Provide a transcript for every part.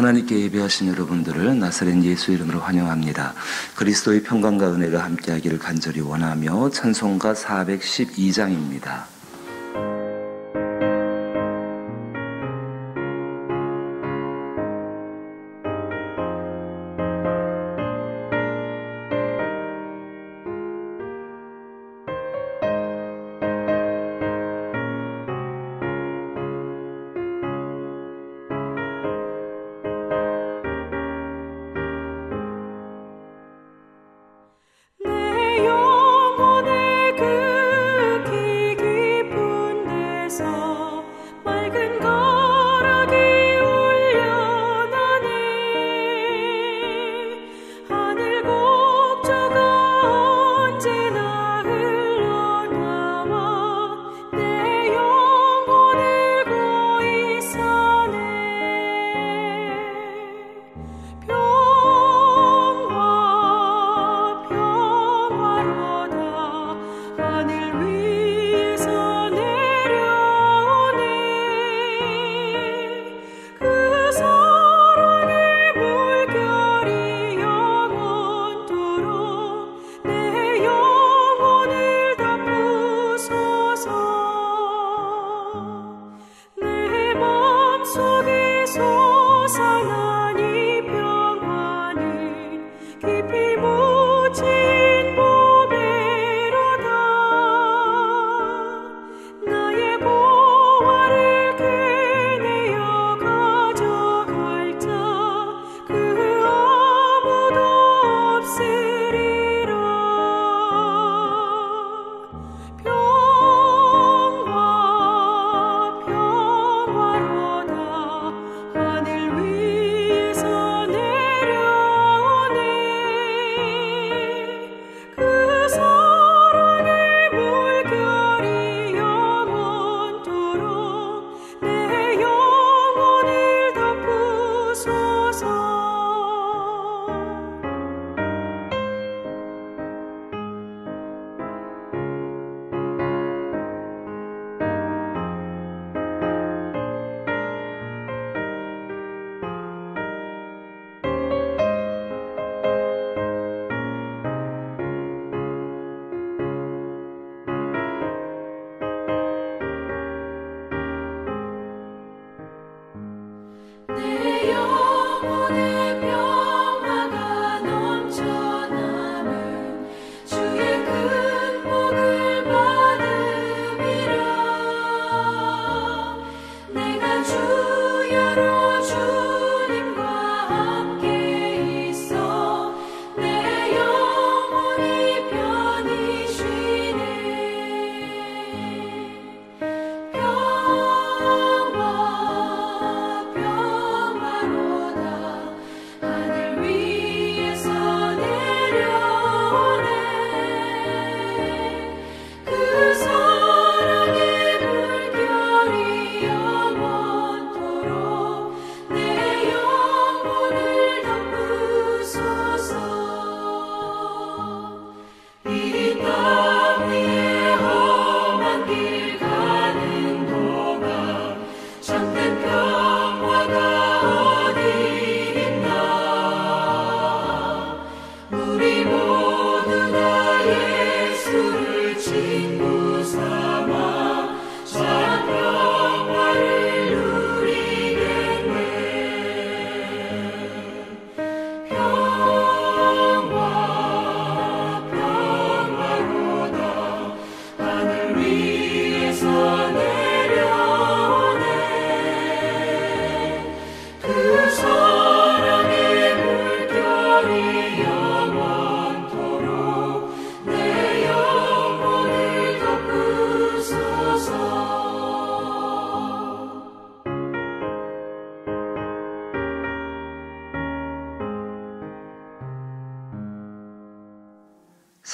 하나님께 예배하신 여러분들을 나사렛 예수 이름으로 환영합니다. 그리스도의 평강과 은혜가 함께하기를 간절히 원하며 찬송가 412장입니다.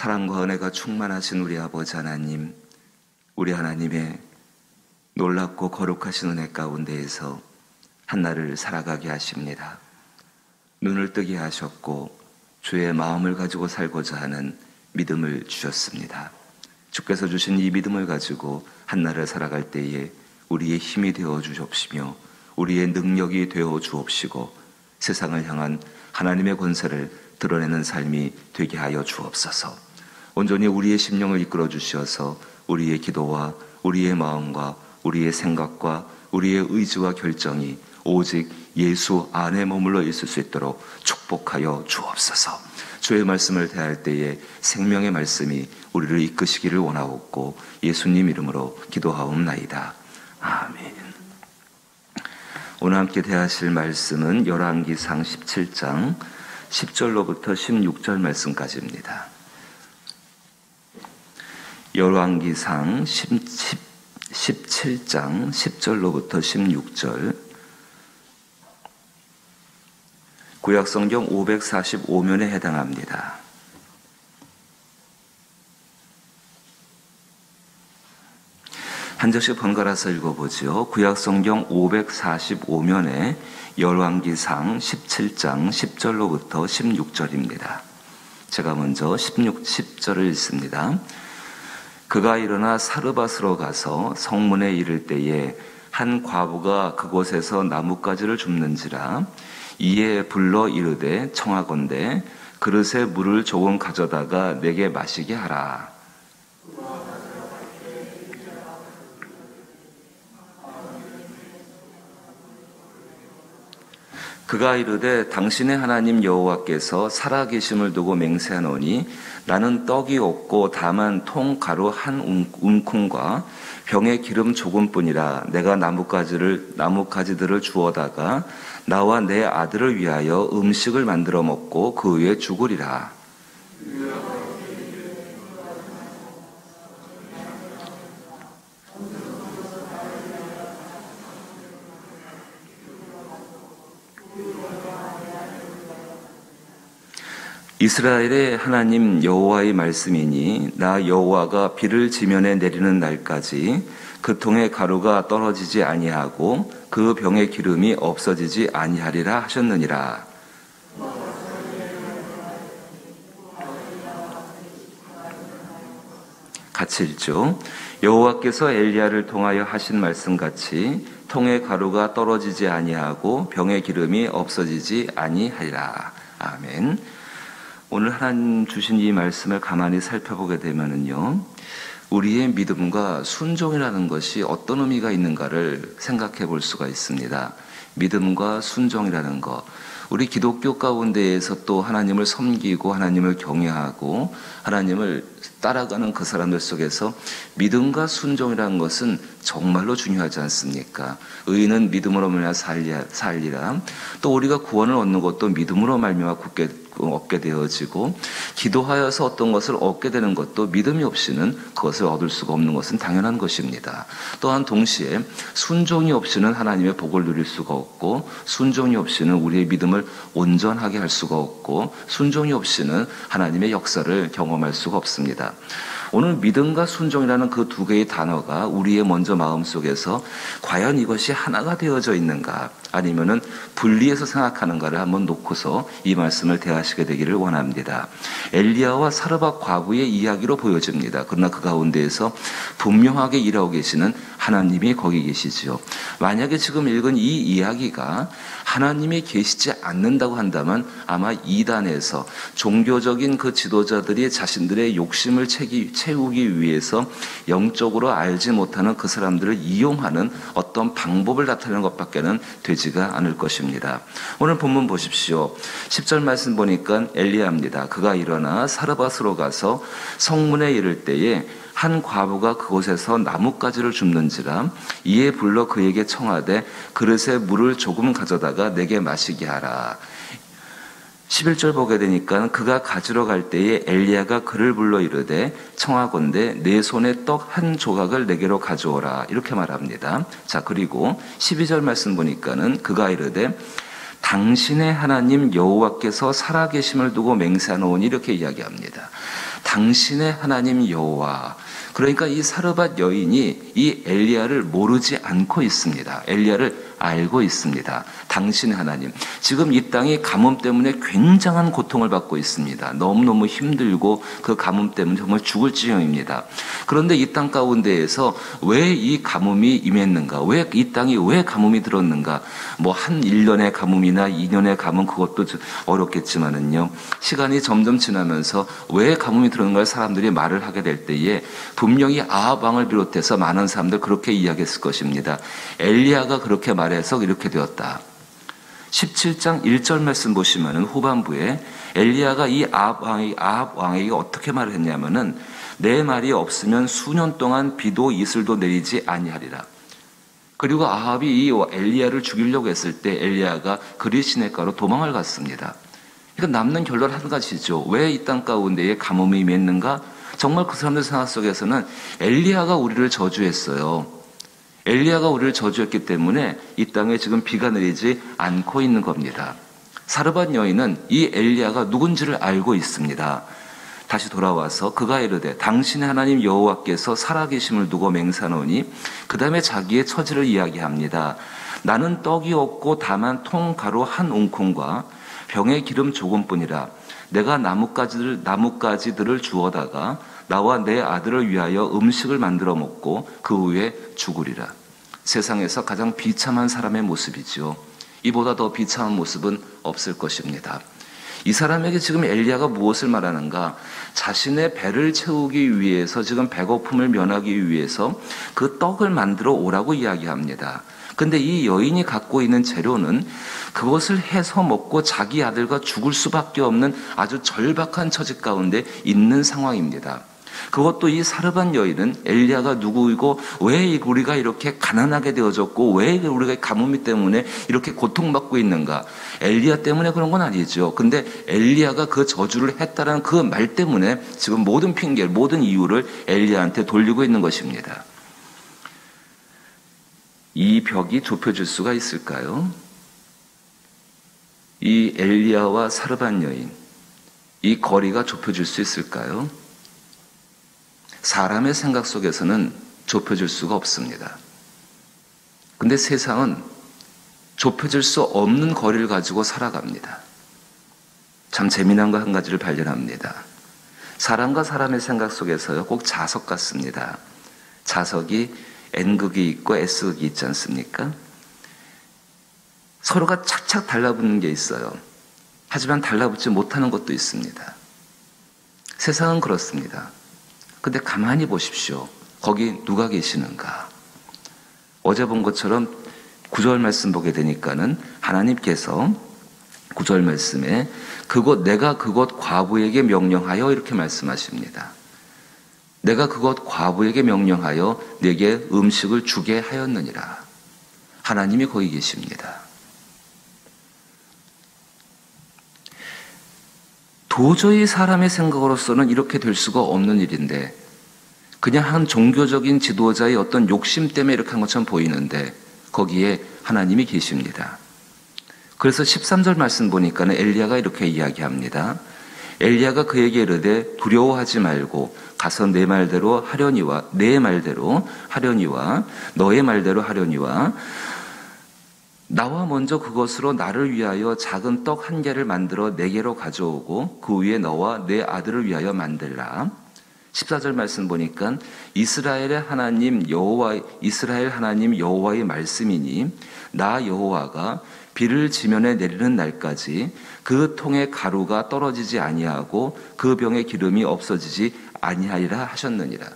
사랑과 은혜가 충만하신 우리 아버지 하나님, 우리 하나님의 놀랍고 거룩하신 은혜 가운데에서 한날을 살아가게 하십니다. 눈을 뜨게 하셨고 주의 마음을 가지고 살고자 하는 믿음을 주셨습니다. 주께서 주신 이 믿음을 가지고 한날을 살아갈 때에 우리의 힘이 되어 주옵시며 우리의 능력이 되어 주옵시고 세상을 향한 하나님의 권세를 드러내는 삶이 되게 하여 주옵소서. 온전히 우리의 심령을 이끌어 주시어서 우리의 기도와 우리의 마음과 우리의 생각과 우리의 의지와 결정이 오직 예수 안에 머물러 있을 수 있도록 축복하여 주옵소서. 주의 말씀을 대할 때에 생명의 말씀이 우리를 이끄시기를 원하옵고 예수님 이름으로 기도하옵나이다. 아멘. 오늘 함께 대하실 말씀은 열왕기상 17장 10절로부터 16절 말씀까지입니다. 열왕기상 17장 10절로부터 16절, 구약성경 545면에 해당합니다. 한 절씩 번갈아서 읽어보죠. 구약성경 545면에 열왕기상 17장 10절로부터 16절입니다. 제가 먼저 10절을 읽습니다. 그가 일어나 사르밧으로 가서 성문에 이를 때에 한 과부가 그곳에서 나뭇가지를 줍는지라. 이에 불러 이르되 청하건대 그릇에 물을 조금 가져다가 내게 마시게 하라. 그가 이르되 당신의 하나님 여호와께서 살아계심을 두고 맹세하노니 나는 떡이 없고 다만 통가루 한 움큼과 병에 기름 조금뿐이라. 내가 나뭇가지들을 주워다가 나와 내 아들을 위하여 음식을 만들어 먹고 그 후에 죽으리라. 이스라엘의 하나님 여호와의 말씀이니 나 여호와가 비를 지면에 내리는 날까지 그 통에 가루가 떨어지지 아니하고 그 병의 기름이 없어지지 아니하리라 하셨느니라. 같이 읽죠. 여호와께서 엘리야를 통하여 하신 말씀같이 통에 가루가 떨어지지 아니하고 병의 기름이 없어지지 아니하리라. 아멘. 오늘 하나님 주신 이 말씀을 가만히 살펴보게 되면은요, 우리의 믿음과 순종이라는 것이 어떤 의미가 있는가를 생각해 볼 수가 있습니다. 믿음과 순종이라는 것, 우리 기독교 가운데에서 또 하나님을 섬기고 하나님을 경외하고 하나님을 따라가는 그 사람들 속에서 믿음과 순종이라는 것은 정말로 중요하지 않습니까? 의인은 믿음으로 말미암아 살리라. 또 우리가 구원을 얻는 것도 믿음으로 말미암아 얻게 되어지고, 기도하여서 어떤 것을 얻게 되는 것도 믿음이 없이는 그것을 얻을 수가 없는 것은 당연한 것입니다. 또한 동시에 순종이 없이는 하나님의 복을 누릴 수가 없고, 순종이 없이는 우리의 믿음을 온전하게 할 수가 없고, 순종이 없이는 하나님의 역사를 경험할 수가 없습니다. 오늘 믿음과 순종이라는 그 두 개의 단어가 우리의 먼저 마음속에서 과연 이것이 하나가 되어져 있는가, 아니면은 분리해서 생각하는가를 한번 놓고서 이 말씀을 대하시게 되기를 원합니다. 엘리야와 사르밧 과부의 이야기로 보여집니다. 그러나 그 가운데에서 분명하게 일하고 계시는 하나님이 거기 계시지요. 만약에 지금 읽은 이 이야기가 하나님이 계시지 않는다고 한다면 아마 이단에서 종교적인 그 지도자들이 자신들의 욕심을 채우기 위해서 영적으로 알지 못하는 그 사람들을 이용하는 어떤 방법을 나타내는 것밖에는 되지가 않을 것입니다. 오늘 본문 보십시오. 10절 말씀 보니까 엘리야입니다. 그가 일어나 사르밧으로 가서 성문에 이를 때에 한 과부가 그곳에서 나뭇가지를 줍는지라. 이에 불러 그에게 청하되 그릇에 물을 조금 가져다가 내게 마시게 하라. 11절 보게 되니까 그가 가지러 갈 때에 엘리야가 그를 불러 이르되 청하건대 내 손에 떡 한 조각을 내게로 가져오라. 이렇게 말합니다. 자, 그리고 12절 말씀 보니까는 그가 이르되 당신의 하나님 여호와께서 살아계심을 두고 맹세하노니, 이렇게 이야기합니다. 당신의 하나님 여호와. 그러니까 이 사르밧 여인이 이 엘리야를 모르지 않고 있습니다. 엘리야를 알고 있습니다. 당신의 하나님. 지금 이 땅이 가뭄 때문에 굉장한 고통을 받고 있습니다. 너무너무 힘들고 그 가뭄 때문에 정말 죽을 지경입니다. 그런데 이 땅 가운데에서 왜 이 가뭄이 임했는가? 왜 이 땅이 왜 가뭄이 들었는가? 뭐 한 1년의 가뭄이나 2년의 가뭄 그것도 어렵겠지만은요. 시간이 점점 지나면서 왜 가뭄이 들었는가를 사람들이 말을 하게 될 때에 분명히 아합 왕을 비롯해서 많은 사람들 그렇게 이야기했을 것입니다. 엘리야가 그렇게 말해서 이렇게 되었다. 17장 1절 말씀 보시면은 후반부에 엘리야가 이 아합 왕에게 어떻게 말을 했냐면은 내 말이 없으면 수년 동안 비도 이슬도 내리지 아니하리라. 그리고 아합이 이 엘리야를 죽이려고 했을 때 엘리야가 그리 시내가로 도망을 갔습니다. 그러니까 남는 결론 한 가지죠. 왜 이 땅 가운데에 가뭄이 임했는가? 정말 그 사람들 생각 속에서는 엘리야가 우리를 저주했어요. 엘리야가 우리를 저주했기 때문에 이 땅에 지금 비가 내리지 않고 있는 겁니다. 사르밧 여인은 이 엘리야가 누군지를 알고 있습니다. 다시 돌아와서 그가 이르되 당신의 하나님 여호와께서 살아계심을 두고 맹세하노니 그 다음에 자기의 처지를 이야기합니다. 나는 떡이 없고 다만 통가루 한 웅콩과 병에 기름 조금뿐이라. 내가 나뭇가지들을 주워다가 나와 내 아들을 위하여 음식을 만들어 먹고 그 후에 죽으리라. 세상에서 가장 비참한 사람의 모습이죠. 이보다 더 비참한 모습은 없을 것입니다. 이 사람에게 지금 엘리야가 무엇을 말하는가? 자신의 배를 채우기 위해서 지금 배고픔을 면하기 위해서 그 떡을 만들어 오라고 이야기합니다. 근데 이 여인이 갖고 있는 재료는 그것을 해서 먹고 자기 아들과 죽을 수밖에 없는 아주 절박한 처지 가운데 있는 상황입니다. 그것도 이 사르밧 여인은 엘리야가 누구이고 왜 우리가 이렇게 가난하게 되어졌고 왜 우리가 가뭄이 때문에 이렇게 고통받고 있는가? 엘리야 때문에 그런 건 아니죠. 근데 엘리야가 그 저주를 했다는 그 말 때문에 지금 모든 핑계, 모든 이유를 엘리야한테 돌리고 있는 것입니다. 이 벽이 좁혀질 수가 있을까요? 이 엘리야와 사르밧 여인, 이 거리가 좁혀질 수 있을까요? 사람의 생각 속에서는 좁혀질 수가 없습니다. 근데 세상은 좁혀질 수 없는 거리를 가지고 살아갑니다. 참 재미난 거 한 가지를 발견합니다. 사람과 사람의 생각 속에서요, 꼭 자석 같습니다. 자석이 N극이 있고 S극이 있지 않습니까? 서로가 착착 달라붙는 게 있어요. 하지만 달라붙지 못하는 것도 있습니다. 세상은 그렇습니다. 근데 가만히 보십시오. 거기 누가 계시는가? 어제 본 것처럼 9절 말씀 보게 되니까는 하나님께서 9절 말씀에 내가 그곳 과부에게 명령하여 이렇게 말씀하십니다. 내가 그곳 과부에게 명령하여 내게 음식을 주게 하였느니라. 하나님이 거기 계십니다. 도저히 사람의 생각으로서는 이렇게 될 수가 없는 일인데 그냥 한 종교적인 지도자의 어떤 욕심 때문에 이렇게 한 것처럼 보이는데 거기에 하나님이 계십니다. 그래서 13절 말씀 보니까는 엘리야가 이렇게 이야기합니다. 엘리야가 그에게 이르되 두려워하지 말고 가서 내 말대로 하려니와 내 말대로 하려니와 너의 말대로 하려니와 나와 먼저 그것으로 나를 위하여 작은 떡 한 개를 만들어 내게로 가져오고 그 위에 너와 내 아들을 위하여 만들라. 14절 말씀 보니까 이스라엘 하나님 여호와의 말씀이니 나 여호와가 비를 지면에 내리는 날까지 그 통에 가루가 떨어지지 아니하고 그 병에 기름이 없어지지 아니하리라 하셨느니라.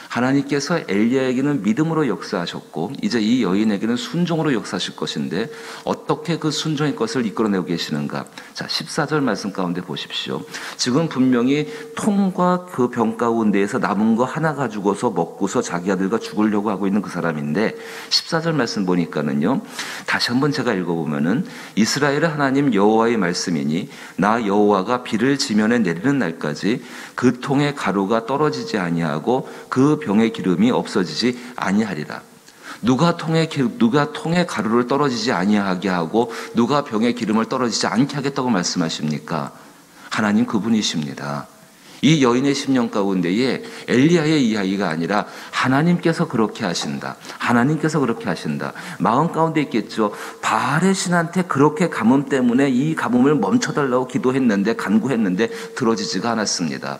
하나님께서 엘리야에게는 믿음으로 역사하셨고 이제 이 여인에게는 순종으로 역사하실 것인데 어떻게 그 순종의 것을 이끌어내고 계시는가? 자, 14절 말씀 가운데 보십시오. 지금 분명히 통과 그 병 가운데에서 남은 거 하나 가지고서 먹고서 자기 아들과 죽으려고 하고 있는 그 사람인데 14절 말씀 보니까는요. 다시 한번 제가 읽어보면은 이스라엘의 하나님 여호와의 말씀이니 나 여호와가 비를 지면에 내리는 날까지 그 통에 가루가 떨어지지 아니하고 그 병의 기름이 없어지지 아니하리라. 누가 통에 가루를 떨어지지 아니하게 하고 누가 병의 기름을 떨어지지 않게 하겠다고 말씀하십니까? 하나님 그분이십니다. 이 여인의 심령 가운데에 엘리야의 이야기가 아니라 하나님께서 그렇게 하신다. 하나님께서 그렇게 하신다. 마음 가운데 있겠죠. 바알의 신한테 그렇게 가뭄 때문에 이 가뭄을 멈춰달라고 기도했는데, 간구했는데 들어지지가 않았습니다.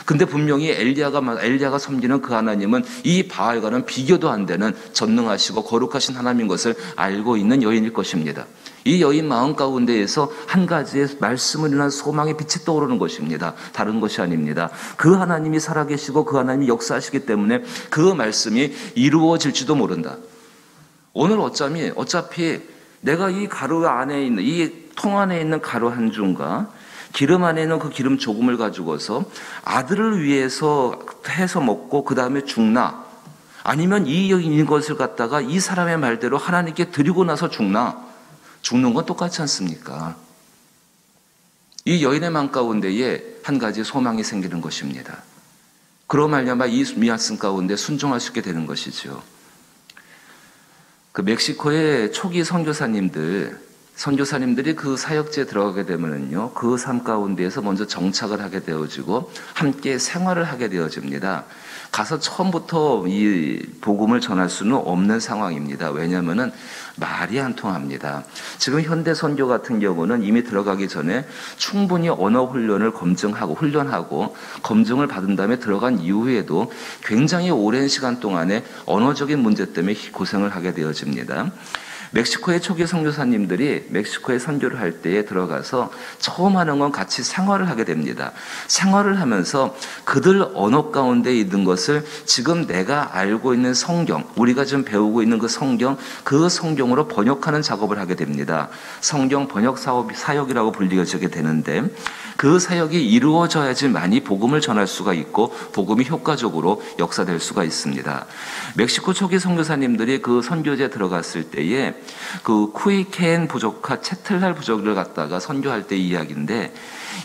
근데 분명히 엘리야가 섬기는 그 하나님은 이 바알과는 비교도 안 되는 전능하시고 거룩하신 하나님인 것을 알고 있는 여인일 것입니다. 이 여인 마음 가운데에서 한 가지의 말씀을 인한 소망의 빛이 떠오르는 것입니다. 다른 것이 아닙니다. 그 하나님이 살아계시고 그 하나님이 역사하시기 때문에 그 말씀이 이루어질지도 모른다. 오늘 어차피 내가 이 가루 안에 있는, 이 통 안에 있는 가루 한 줌과 기름 안에 있는 그 기름 조금을 가지고서 아들을 위해서 해서 먹고 그 다음에 죽나, 아니면 이 것을 갖다가 이 사람의 말대로 하나님께 드리고 나서 죽나, 죽는 건 똑같지 않습니까? 이 여인의 마음 가운데에 한 가지 소망이 생기는 것입니다. 그로 말미암아 이 말씀 가운데 순종할 수 있게 되는 것이죠. 그 멕시코의 초기 선교사님들이 그 사역지에 들어가게 되면은요, 그 삶 가운데에서 먼저 정착을 하게 되어지고 함께 생활을 하게 되어집니다. 가서 처음부터 이 복음을 전할 수는 없는 상황입니다. 왜냐하면은 말이 안 통합니다. 지금 현대 선교 같은 경우는 이미 들어가기 전에 충분히 언어 훈련하고 검증을 받은 다음에 들어간 이후에도 굉장히 오랜 시간 동안에 언어적인 문제 때문에 고생을 하게 되어집니다. 멕시코의 초기 선교사님들이 멕시코에 선교를 할 때에 들어가서 처음 하는 건 같이 생활을 하게 됩니다. 생활을 하면서 그들 언어 가운데 있는 것을 지금 내가 알고 있는 성경, 우리가 지금 배우고 있는 그 성경으로 번역하는 작업을 하게 됩니다. 성경 번역 사역이라고 불리게 되는데, 그 사역이 이루어져야지만이 복음을 전할 수가 있고 복음이 효과적으로 역사될 수가 있습니다. 멕시코 초기 선교사님들이 그 선교지에 들어갔을 때에 그 쿠이켄 부족과 채틀날 부족을 갖다가 선교할 때 이야기인데,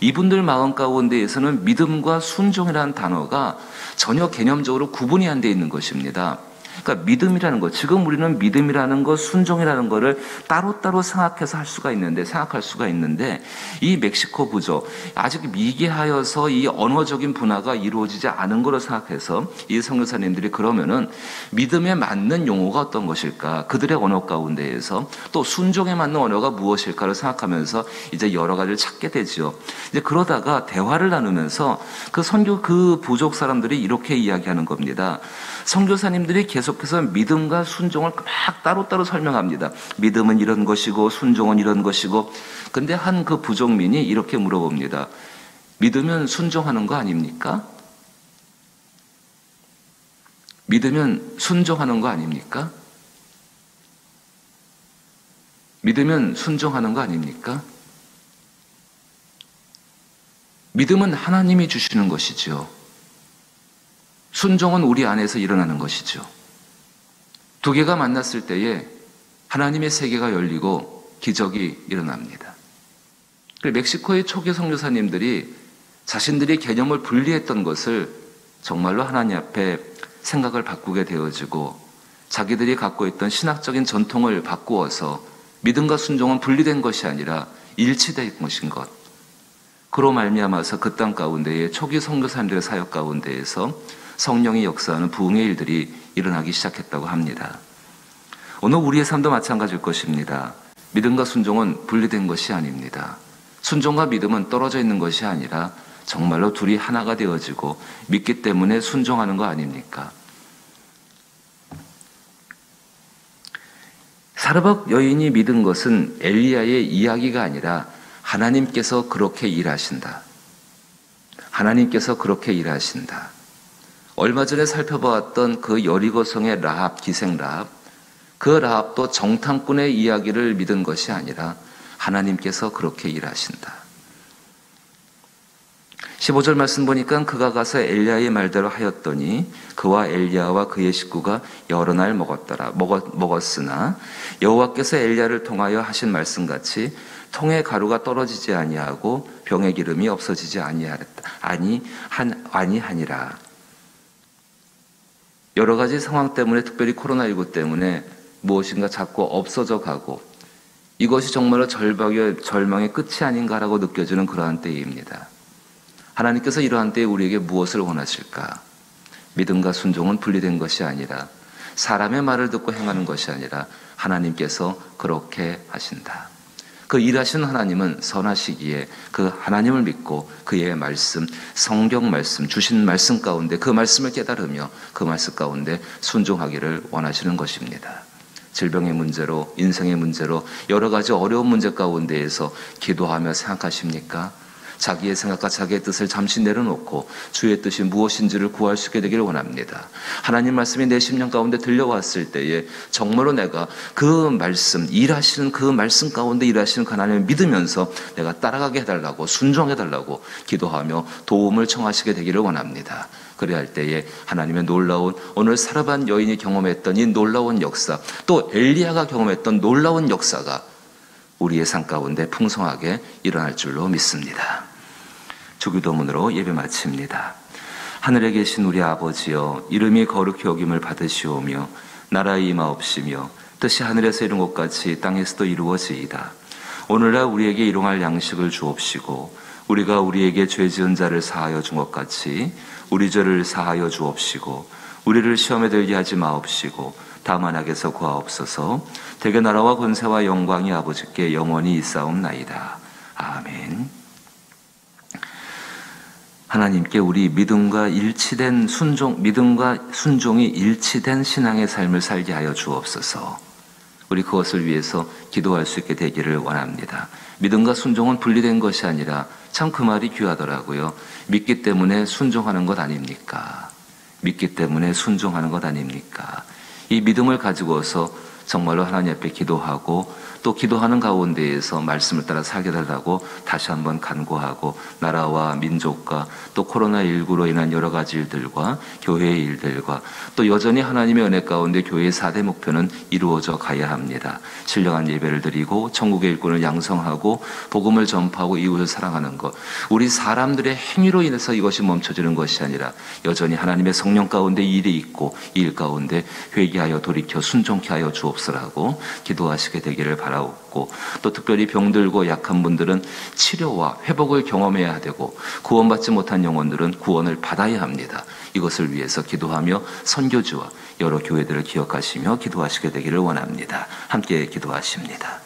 이분들 마음 가운데에서는 믿음과 순종이라는 단어가 전혀 개념적으로 구분이 안 돼 있는 것입니다. 그러니까 믿음이라는 것, 지금 우리는 믿음이라는 것, 순종이라는 것을 따로따로 생각할 수가 있는데 이 멕시코 부족, 아직 미개하여서 이 언어적인 분화가 이루어지지 않은 거로 생각해서 이 선교사님들이 그러면은 믿음에 맞는 용어가 어떤 것일까, 그들의 언어 가운데에서 또 순종에 맞는 언어가 무엇일까를 생각하면서 이제 여러 가지를 찾게 되지요. 이제 그러다가 대화를 나누면서 그 부족 사람들이 이렇게 이야기하는 겁니다. 선교사님들이 계속해서 믿음과 순종을 막 따로따로 설명합니다. 믿음은 이런 것이고 순종은 이런 것이고. 근데 한 그 부족민이 이렇게 물어봅니다. 믿으면 순종하는 거 아닙니까? 믿으면 순종하는 거 아닙니까? 믿으면 순종하는 거 아닙니까? 믿음은 하나님이 주시는 것이죠. 순종은 우리 안에서 일어나는 것이죠. 두 개가 만났을 때에 하나님의 세계가 열리고 기적이 일어납니다. 멕시코의 초기 선교사님들이 자신들이 개념을 분리했던 것을 정말로 하나님 앞에 생각을 바꾸게 되어지고, 자기들이 갖고 있던 신학적인 전통을 바꾸어서 믿음과 순종은 분리된 것이 아니라 일치된 것인 것. 그로 말미암아서 그 땅 가운데에 초기 선교사님들의 사역 가운데에서 성령이 역사하는 부흥의 일들이 일어나기 시작했다고 합니다. 오늘 우리의 삶도 마찬가지일 것입니다. 믿음과 순종은 분리된 것이 아닙니다. 순종과 믿음은 떨어져 있는 것이 아니라 정말로 둘이 하나가 되어지고 믿기 때문에 순종하는 거 아닙니까? 사르밧 여인이 믿은 것은 엘리야의 이야기가 아니라 하나님께서 그렇게 일하신다. 하나님께서 그렇게 일하신다. 얼마 전에 살펴보았던 그 여리고성의 기생 라합, 그 라합도 정탐꾼의 이야기를 믿은 것이 아니라 하나님께서 그렇게 일하신다. 15절 말씀 보니까 그가 가서 엘리야의 말대로 하였더니 그와 엘리야와 그의 식구가 여러 날 먹었으나 여호와께서 엘리야를 통하여 하신 말씀같이 통의 가루가 떨어지지 아니하고 병의 기름이 없어지지 아니하니라. 여러 가지 상황 때문에, 특별히 코로나19 때문에 무엇인가 자꾸 없어져 가고, 이것이 정말로 절망의 끝이 아닌가라고 느껴지는 그러한 때입니다. 하나님께서 이러한 때에 우리에게 무엇을 원하실까? 믿음과 순종은 분리된 것이 아니라 사람의 말을 듣고 행하는 것이 아니라 하나님께서 그렇게 하신다. 그 일하시는 하나님은 선하시기에 그 하나님을 믿고 그의 말씀, 성경 말씀, 주신 말씀 가운데 그 말씀을 깨달으며 그 말씀 가운데 순종하기를 원하시는 것입니다. 질병의 문제로, 인생의 문제로, 여러 가지 어려운 문제 가운데에서 기도하며 생각하십니까? 자기의 생각과 자기의 뜻을 잠시 내려놓고 주의 뜻이 무엇인지를 구할 수 있게 되기를 원합니다. 하나님 말씀이 내 심령 가운데 들려왔을 때에 정말로 내가 그 말씀, 일하시는 그 말씀 가운데 일하시는 그 하나님을 믿으면서 내가 따라가게 해달라고, 순종해달라고 기도하며 도움을 청하시게 되기를 원합니다. 그래야 할 때에 하나님의 놀라운, 오늘 사르밧 여인이 경험했던 이 놀라운 역사, 또 엘리야가 경험했던 놀라운 역사가 우리의 삶 가운데 풍성하게 일어날 줄로 믿습니다. 주기도문으로 예배 마칩니다. 하늘에 계신 우리 아버지여, 이름이 거룩히 여김을 받으시오며 나라의 임하옵시며 뜻이 하늘에서 이룬 것 같이 땅에서도 이루어지이다. 오늘날 우리에게 일용할 양식을 주옵시고 우리가 우리에게 죄 지은 자를 사하여 준 것 같이 우리 죄를 사하여 주옵시고 우리를 시험에 들게 하지 마옵시고 다만 악에서 구하옵소서. 대개 나라와 권세와 영광이 아버지께 영원히 있사옵나이다. 아멘. 하나님께 우리 믿음과 일치된 순종, 믿음과 순종이 일치된 신앙의 삶을 살게 하여 주옵소서. 우리 그것을 위해서 기도할 수 있게 되기를 원합니다. 믿음과 순종은 분리된 것이 아니라 참 그 말이 귀하더라고요. 믿기 때문에 순종하는 것 아닙니까? 믿기 때문에 순종하는 것 아닙니까? 이 믿음을 가지고서 정말로 하나님 앞에 기도하고 또 기도하는 가운데에서 말씀을 따라 살게 달라고 다시 한번 간구하고 나라와 민족과 또 코로나19로 인한 여러 가지 일들과 교회의 일들과 또 여전히 하나님의 은혜 가운데 교회의 4대 목표는 이루어져 가야 합니다. 신령한 예배를 드리고 천국의 일꾼을 양성하고 복음을 전파하고 이웃을 사랑하는 것, 우리 사람들의 행위로 인해서 이것이 멈춰지는 것이 아니라 여전히 하나님의 성령 가운데 일이 있고 이 일 가운데 회개하여 돌이켜 순종케 하여 주옵소라고 기도하시게 되기를 바랍니다. 또 특별히 병들고 약한 분들은 치료와 회복을 경험해야 되고 구원받지 못한 영혼들은 구원을 받아야 합니다. 이것을 위해서 기도하며 선교지와 여러 교회들을 기억하시며 기도하시게 되기를 원합니다. 함께 기도하십니다.